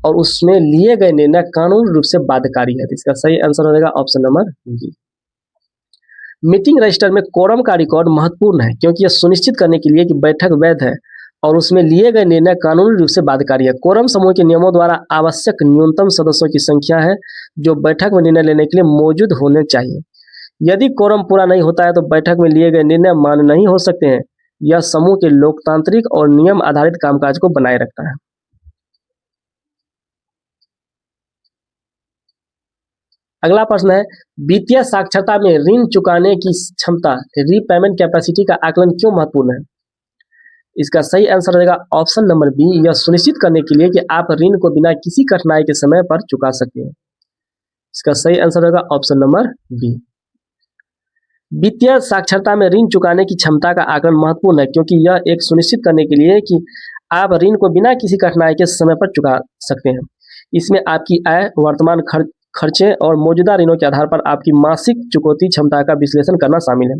और उसमें लिए गए निर्णय कानूनी रूप से बाध्यकारी है। इसका सही आंसर रहेगा option number B. Meeting register में कोरम का रिकॉर्ड महत्वपूर्ण है क्योंकि यह सुनिश्चित करने के लिए कि बैठक वैध है और उसमें लिए गए निर्णय कानूनी रूप से बाध्यकारी है। कोरम समूह के नियमों द्वारा आवश्यक न्यूनतम सदस्यों की संख्या है जो बैठक में निर्णय लेने के लिए मौजूद होने चाहिए। यदि कोरम पूरा नहीं होता है तो बैठक में लिए गए निर्णय मान्य नहीं हो सकते हैं। यह समूह के लोकतांत्रिक और नियम आधारित कामकाज को बनाए रखता है। अगला प्रश्न है, वित्तीय साक्षरता में ऋण चुकाने की क्षमता रीपेमेंट कैपेसिटी का आकलन क्यों महत्वपूर्ण है? इसका सही आंसर रहेगा ऑप्शन नंबर बी, यह सुनिश्चित करने के लिए कि आप ऋण को बिना किसी कठिनाई के समय पर चुका सकें। इसका सही आंसर रहेगा ऑप्शन नंबर बी। वित्तीय साक्षरता में ऋण चुकाने की क्षमता का आकलन महत्वपूर्ण है क्योंकि यह एक सुनिश्चित करने के लिए कि आप ऋण को बिना किसी कठिनाई के समय पर चुका सकते हैं। इसमें आपकी आय, वर्तमान खर्चे और मौजूदा ऋणों के आधार पर आपकी मासिक चुकौती क्षमता का विश्लेषण करना शामिल है।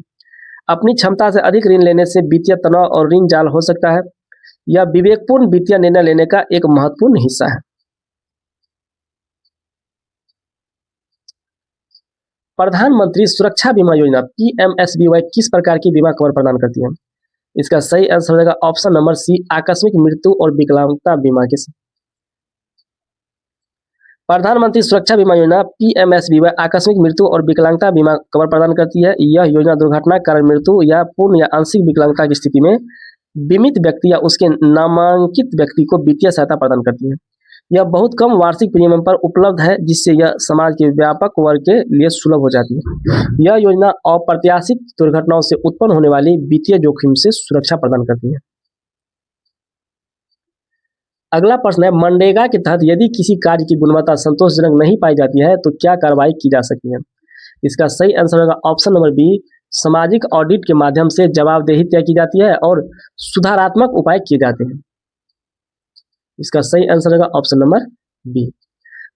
अपनी क्षमता से अधिक ऋण लेने से वित्तीय तनाव और ऋण जाल हो सकता है। यह विवेकपूर्ण वित्तीय निर्णय लेने का एक महत्वपूर्ण हिस्सा है। प्रधानमंत्री सुरक्षा बीमा योजना PMSBY किस प्रकार की बीमा कवर प्रदान करती है? इसका सही आंसर हो जाएगा ऑप्शन नंबर सी, आकस्मिक मृत्यु और विकलांगता बीमा के। प्रधानमंत्री सुरक्षा बीमा योजना PMSBY आकस्मिक मृत्यु और विकलांगता बीमा कवर प्रदान करती है। यह योजना दुर्घटना के कारण मृत्यु या पूर्ण या आंशिक विकलांगता की स्थिति में बीमित व्यक्ति या उसके नामांकित व्यक्ति को वित्तीय सहायता प्रदान करती है। यह बहुत कम वार्षिक प्रीमियम पर उपलब्ध है, जिससे यह समाज के व्यापक वर्ग के लिए सुलभ हो जाती है। यह योजना अप्रत्याशित दुर्घटनाओं से उत्पन्न होने वाली वित्तीय जोखिम से सुरक्षा प्रदान करती है। अगला प्रश्न है, मनरेगा के तहत यदि किसी कार्य की गुणवत्ता संतोषजनक नहीं पाई जाती है तो क्या कार्रवाई की जा सकती है? इसका सही आंसर होगा ऑप्शन नंबर बी, सामाजिक ऑडिट के माध्यम से जवाबदेही तय की जाती है और सुधारात्मक उपाय किए जाते हैं। इसका सही आंसर होगा ऑप्शन नंबर बी।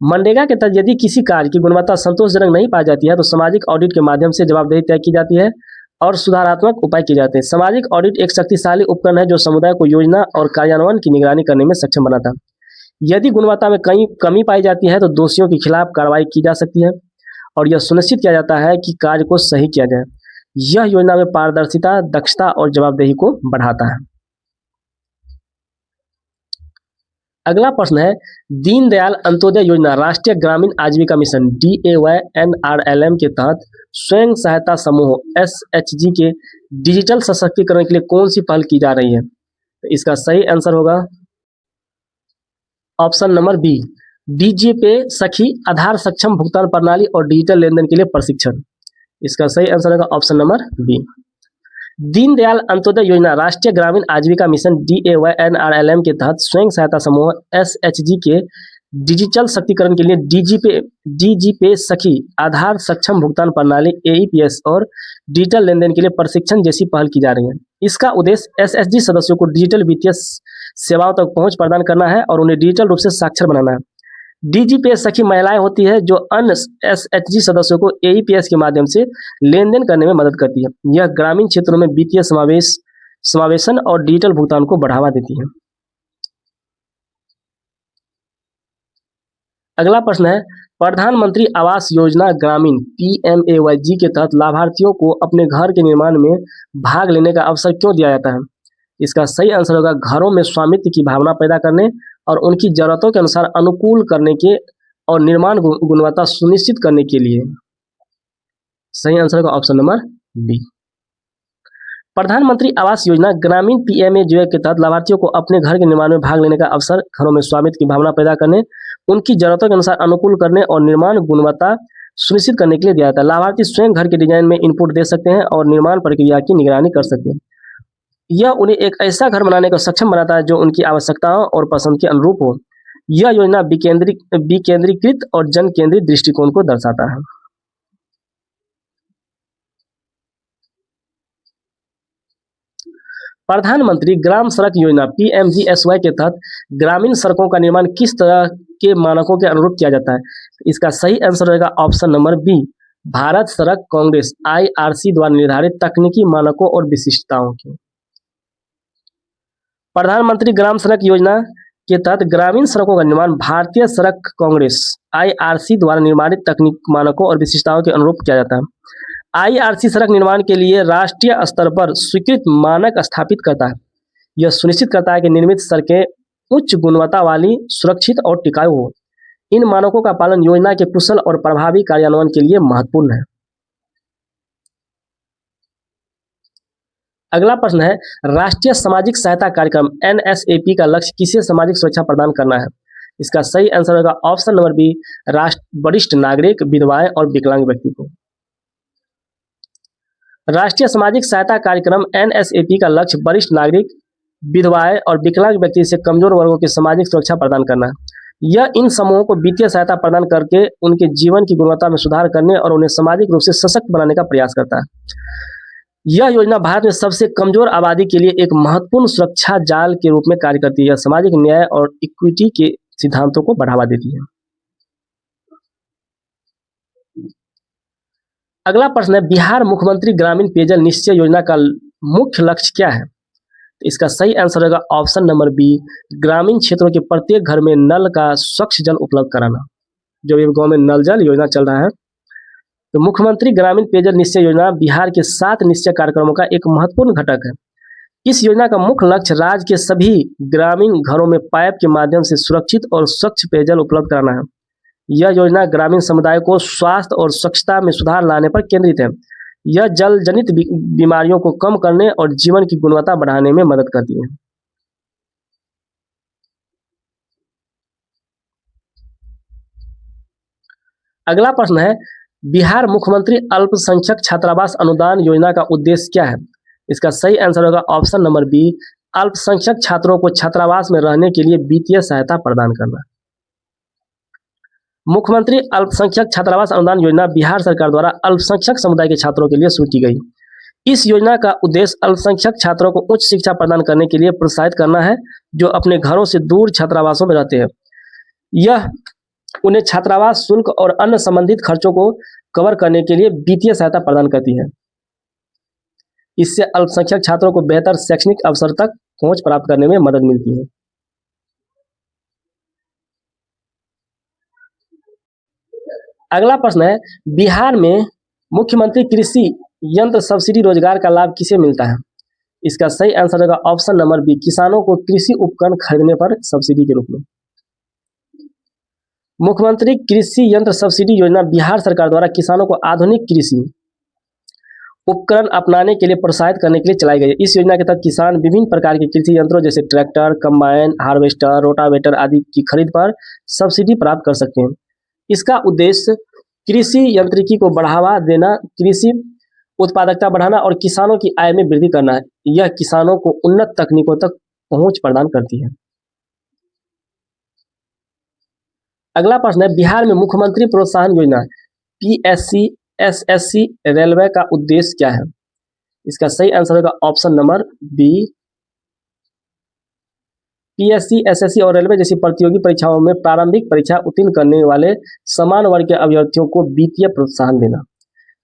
मनरेगा के तहत यदि किसी कार्य की गुणवत्ता संतोषजनक नहीं पाई जाती है तो सामाजिक ऑडिट के माध्यम से जवाबदेही तय की जाती है और सुधारात्मक उपाय किए जाते हैं। सामाजिक ऑडिट एक शक्तिशाली उपकरण है जो समुदाय को योजना और कार्यान्वयन की निगरानी करने में सक्षम बनाता है। यदि गुणवत्ता में कहीं कमी पाई जाती है तो दोषियों के खिलाफ कार्रवाई की जा सकती है और यह सुनिश्चित किया जाता है कि कार्य को सही किया जाए। यह योजना में पारदर्शिता, दक्षता और जवाबदेही को बढ़ाता है। अगला प्रश्न है, दीनदयाल अंत्योदय योजना राष्ट्रीय ग्रामीण आजीविका मिशन DAY-NRLM के तहत स्वयं सहायता समूह SHG के डिजिटल सशक्तिकरण के लिए कौन सी पहल की जा रही है? तो इसका सही आंसर होगा ऑप्शन नंबर बी, डीजी पे सखी आधार सक्षम भुगतान प्रणाली और डिजिटल लेनदेन के लिए प्रशिक्षण। इसका सही आंसर होगा option number B. Deendayal Antyodaya योजना राष्ट्रीय ग्रामीण आजीविका मिशन DAY-NRLM के तहत स्वयं सहायता समूह SHG के डिजिटल शक्तिकरण के लिए डीजी पे सखी आधार सक्षम भुगतान प्रणाली AEPS और डिजिटल लेनदेन के लिए प्रशिक्षण जैसी पहल की जा रही है। इसका उद्देश्य SHG सदस्यों को डिजिटल वित्तीय सेवाओं तक पहुंच प्रदान करना है और उन्हें डिजिटल रूप से साक्षर बनाना है। डीजी पे सखी महिलाएं होती है जो अन्य SHG सदस्यों को AEPS के माध्यम से लेन देन करने में मदद करती है। यह ग्रामीण क्षेत्रों में वित्तीय समावेशन और डिजिटल भुगतान को बढ़ावा देती है। अगला प्रश्न है, प्रधानमंत्री आवास योजना ग्रामीण PMAY-G के तहत लाभार्थियों को अपने घर के निर्माण में भाग लेने का अवसर क्यों दिया जाता है? इसका सही आंसर होगा घरों में स्वामित्व की भावना पैदा करने और उनकी जरूरतों के अनुसार अनुकूल करने के और निर्माण गुणवत्ता सुनिश्चित करने के लिए। सही आंसर होगा ऑप्शन नंबर बी। प्रधानमंत्री आवास योजना ग्रामीण PMAY के तहत लाभार्थियों को अपने घर के निर्माण में भाग लेने का अवसर घरों में स्वामित्व की भावना पैदा करने, उनकी जरूरतों के अनुसार अनुकूल करने और निर्माण गुणवत्ता सुनिश्चित करने के लिए दिया जाता है। लाभार्थी स्वयं घर के डिजाइन में इनपुट दे सकते हैं और निर्माण प्रक्रिया की निगरानी कर सकते हैं। यह उन्हें एक ऐसा घर बनाने को सक्षम बनाता है जो उनकी आवश्यकताओं और पसंद के अनुरूप हो। यह योजना विकेंद्रीकृत और जन केंद्रित दृष्टिकोण को दर्शाता है। प्रधानमंत्री ग्राम सड़क योजना PMGSY के तहत ग्रामीण सड़कों का निर्माण किस तरह के मानकों के अनुरूप किया जाता है? इसका सही आंसर रहेगा ऑप्शन नंबर बी, भारत सड़क कांग्रेस IRC द्वारा निर्धारित तकनीकी मानकों और विशिष्टताओं के। प्रधानमंत्री ग्राम सड़क योजना के तहत ग्रामीण सड़कों का निर्माण भारतीय सड़क कांग्रेस IRC द्वारा निर्धारित तकनीक मानकों और विशिष्टताओं के अनुरूप किया जाता है। IRC सड़क निर्माण के लिए राष्ट्रीय स्तर पर स्वीकृत मानक स्थापित करता है। यह सुनिश्चित करता है कि निर्मित सड़कें उच्च गुणवत्ता वाली, सुरक्षित और टिकाऊ हो। इन मानकों का पालन योजना के कुशल और प्रभावी कार्यान्वयन के लिए महत्वपूर्ण है। अगला प्रश्न है, राष्ट्रीय सामाजिक सहायता कार्यक्रम NSAP का लक्ष्य किसे सामाजिक सुरक्षा प्रदान करना है? इसका सही आंसर होगा ऑप्शन नंबर बी, वरिष्ठ नागरिक, विधवाएं और विकलांग व्यक्ति को। राष्ट्रीय सामाजिक सहायता कार्यक्रम NSAP का लक्ष्य वरिष्ठ नागरिक, विधवाएं और विकलांग व्यक्ति से कमजोर वर्गों की सामाजिक सुरक्षा प्रदान करना है। यह इन समूहों को वित्तीय सहायता प्रदान करके उनके जीवन की गुणवत्ता में सुधार करने और उन्हें सामाजिक रूप से सशक्त बनाने का प्रयास करता है। यह योजना भारत में सबसे कमजोर आबादी के लिए एक महत्वपूर्ण सुरक्षा जाल के रूप में कार्य करती है। यह सामाजिक न्याय और इक्विटी के सिद्धांतों को बढ़ावा देती है। अगला प्रश्न है, बिहार मुख्यमंत्री ग्रामीण पेयजल निश्चय योजना का मुख्य लक्ष्य क्या है? तो इसका सही आंसर होगा ऑप्शन नंबर बी, ग्रामीण क्षेत्रों के प्रत्येक घर में नल का स्वच्छ जल उपलब्ध कराना। जो ये गांव में नल जल योजना चल रहा है। तो मुख्यमंत्री ग्रामीण पेयजल निश्चय योजना बिहार के 7 निश्चय कार्यक्रमों का एक महत्वपूर्ण घटक है। इस योजना का मुख्य लक्ष्य राज्य के सभी ग्रामीण घरों में पाइप के माध्यम से सुरक्षित और स्वच्छ पेयजल उपलब्ध कराना है। यह योजना ग्रामीण समुदाय को स्वास्थ्य और स्वच्छता में सुधार लाने पर केंद्रित है। यह जल जनित बीमारियों को कम करने और जीवन की गुणवत्ता बढ़ाने में मदद करती है। अगला प्रश्न है, बिहार मुख्यमंत्री अल्पसंख्यक छात्रावास अनुदान योजना का उद्देश्य क्या है? इसका सही आंसर होगा ऑप्शन नंबर बी, अल्पसंख्यक छात्रों को छात्रावास में रहने के लिए वित्तीय सहायता प्रदान करना। मुख्यमंत्री अल्पसंख्यक छात्रावास अनुदान योजना बिहार सरकार द्वारा अल्पसंख्यक समुदाय के छात्रों के लिए शुरू की गई। इस योजना का उद्देश्य अल्पसंख्यक छात्रों को उच्च शिक्षा प्रदान करने के लिए प्रोत्साहित करना है, जो अपने घरों से दूर छात्रावासों में रहते हैं। यह उन्हें छात्रावास शुल्क और अन्य संबंधित खर्चों को कवर करने के लिए वित्तीय सहायता प्रदान करती है। इससे अल्पसंख्यक छात्रों को बेहतर शैक्षणिक अवसर तक पहुंच प्राप्त करने में मदद मिलती है। अगला प्रश्न है, बिहार में मुख्यमंत्री कृषि यंत्र सब्सिडी रोजगार का लाभ किसे मिलता है? इसका सही आंसर होगा ऑप्शन नंबर बी, किसानों को कृषि उपकरण खरीदने पर सब्सिडी के रूप में। मुख्यमंत्री कृषि यंत्र सब्सिडी योजना बिहार सरकार द्वारा किसानों को आधुनिक कृषि उपकरण अपनाने के लिए प्रोत्साहित करने के लिए चलाई गई है। इस योजना के तहत किसान विभिन्न प्रकार के कृषि यंत्रों जैसे ट्रैक्टर, कंबाइन, हार्वेस्टर, रोटावेटर आदि की खरीद पर सब्सिडी प्राप्त कर सकते हैं। इसका उद्देश्य कृषि यांत्रिकी को बढ़ावा देना, कृषि उत्पादकता बढ़ाना और किसानों की आय में वृद्धि करना है। यह किसानों को उन्नत तकनीकों तक पहुंच प्रदान करती है। अगला प्रश्न है, बिहार में मुख्यमंत्री प्रोत्साहन योजना PSC-SSC रेलवे का उद्देश्य क्या है? इसका सही आंसर होगा option number B, PSC, SSC और रेलवे जैसी प्रतियोगी परीक्षाओं में प्रारंभिक परीक्षा उत्तीर्ण करने वाले समान वर्ग के अभ्यर्थियों को वित्तीय प्रोत्साहन देना।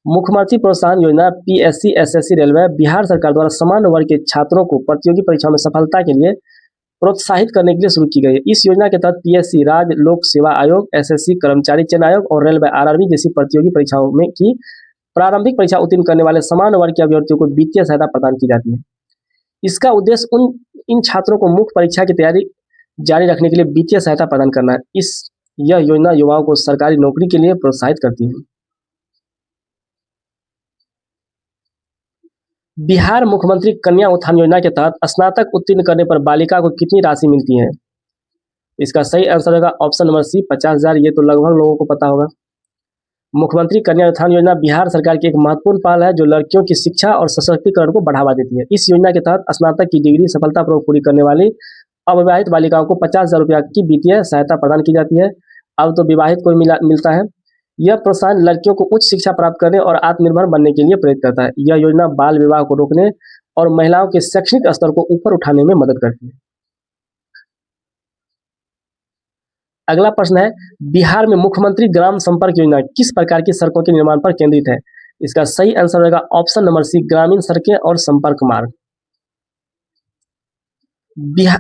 मुख्यमंत्री प्रोत्साहन योजना PSC, SSC रेलवे बिहार सरकार द्वारा समान वर्ग के छात्रों को प्रतियोगी परीक्षाओं में सफलता के लिए प्रोत्साहित करने के लिए शुरू की गई है। इस योजना के तहत PSC, राज्य लोक सेवा आयोग, SSC कर्मचारी चयन आयोग और रेलवे RRB जैसी प्रतियोगी परीक्षाओं में की प्रारंभिक परीक्षा उत्तीर्ण करने वाले समान वर्ग के अभ्यर्थियों को वित्तीय सहायता प्रदान की जाती है। इसका उद्देश्य इन छात्रों को मुख्य परीक्षा की तैयारी जारी रखने के लिए वित्तीय सहायता प्रदान करना है। यह योजना युवाओं को सरकारी नौकरी के लिए प्रोत्साहित करती है। बिहार मुख्यमंत्री कन्या उत्थान योजना के तहत स्नातक उत्तीर्ण करने पर बालिका को कितनी राशि मिलती है? इसका सही आंसर होगा ऑप्शन नंबर सी, 50,000। ये तो लगभग लोगों को पता होगा। मुख्यमंत्री कन्या उत्थान योजना बिहार सरकार की एक महत्वपूर्ण पहल है जो लड़कियों की शिक्षा और सशक्तिकरण को बढ़ावा देती है। इस योजना के तहत स्नातक की डिग्री सफलतापूर्वक पूरी करने वाली अविवाहित बालिकाओं को 50,000 रुपया की वित्तीय सहायता प्रदान की जाती है। अब तो विवाहित को मिलता है। यह प्रोत्साहन लड़कियों को उच्च शिक्षा प्राप्त करने और आत्मनिर्भर बनने के लिए प्रेरित करता है। यह योजना बाल विवाह को रोकने और महिलाओं के शैक्षणिक स्तर को ऊपर उठाने में मदद करती है। अगला प्रश्न है, बिहार में मुख्यमंत्री ग्राम संपर्क योजना किस प्रकार की सड़कों के निर्माण पर केंद्रित है? इसका सही आंसर रहेगा ऑप्शन नंबर सी, ग्रामीण सड़कें और संपर्क मार्ग।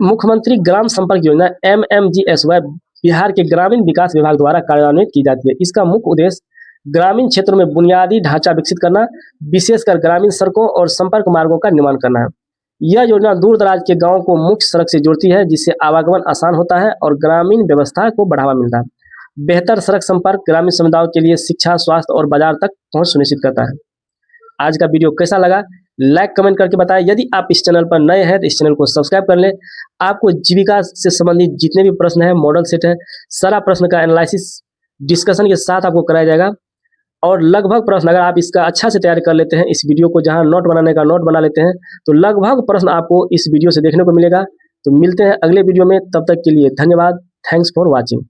मुख्यमंत्री ग्राम संपर्क योजना MMGSY बिहार के ग्रामीण विकास विभाग द्वारा कार्यान्वित की जाती है। इसका मुख्य उद्देश्य ग्रामीण क्षेत्रों में बुनियादी ढांचा विकसित करना, विशेषकर ग्रामीण सड़कों और संपर्क मार्गों का निर्माण करना है। यह योजना दूर दराज के गांवों को मुख्य सड़क से जोड़ती है, जिससे आवागमन आसान होता है और ग्रामीण व्यवस्था को बढ़ावा मिलता है। बेहतर सड़क संपर्क ग्रामीण समुदायों के लिए शिक्षा, स्वास्थ्य और बाजार तक पहुंच सुनिश्चित करता है। आज का वीडियो कैसा लगा लाइक कमेंट करके बताएं। यदि आप इस चैनल पर नए हैं तो इस चैनल को सब्सक्राइब कर लें। आपको जीविका से संबंधित जितने भी प्रश्न हैं, मॉडल सेट है, सारा प्रश्न का एनालिसिस डिस्कशन के साथ आपको कराया जाएगा। और लगभग प्रश्न अगर आप इसका अच्छा से तैयारी कर लेते हैं, इस वीडियो को जहां नोट बनाने का नोट बना लेते हैं, तो लगभग प्रश्न आपको इस वीडियो से देखने को मिलेगा। तो मिलते हैं अगले वीडियो में, तब तक के लिए धन्यवाद। Thanks for watching.